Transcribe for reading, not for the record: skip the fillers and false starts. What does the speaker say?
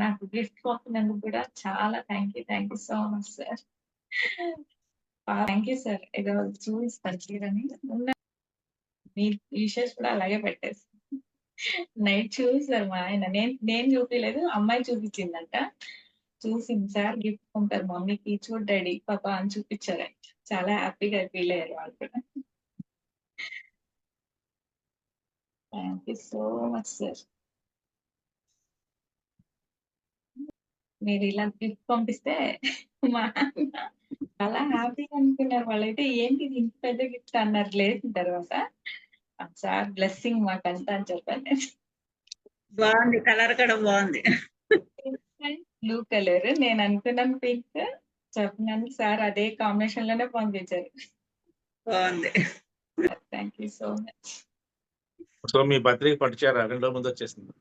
నాకు గిఫ్ట్ పంపినందుకు కూడా చాలా thank you so much sir. Thank you sir. ఏదో చూపిస్తాను చీరని. మీ విషెస్ కూడా అలాగే పెట్టేసి నైట్ చూసారు మా ఆయన. నేను చూపియలేదు. అమ్మాయి చూపించిందంట. చూసింది సార్ గిఫ్ట్ పంపారు మమ్మీకి చూడు డాడీ పాప అని చూపించారంట. చాలా హ్యాపీగా ఫీల్ అయ్యారు వాళ్ళు కూడా. Thank you so much sir. మీరు ఇలా గిఫ్ట్ పంపిస్తే మా ఆయన చాలా హ్యాపీగా అనుకున్నారు. వాళ్ళైతే ఏంటి ఇది ఇంత పెద్ద గిఫ్ట్ అన్నారు లేచిన తర్వాత. సార్ బ్లెస్సింగ్ మాకంతా అని చెప్పాను నేను. బాగుంది, కలర్ కూడా బాగుంది. బ్లూ కలర్ నేను అనుకున్నాను పింక్. చెప్పినాను సార్ అదే కాంబినేషన్ లోనే పంపించారు. బాగుంది. Thank you so much. So me birthday పట్టు చీర 2 రోజుల ముందు వచ్చేసింది.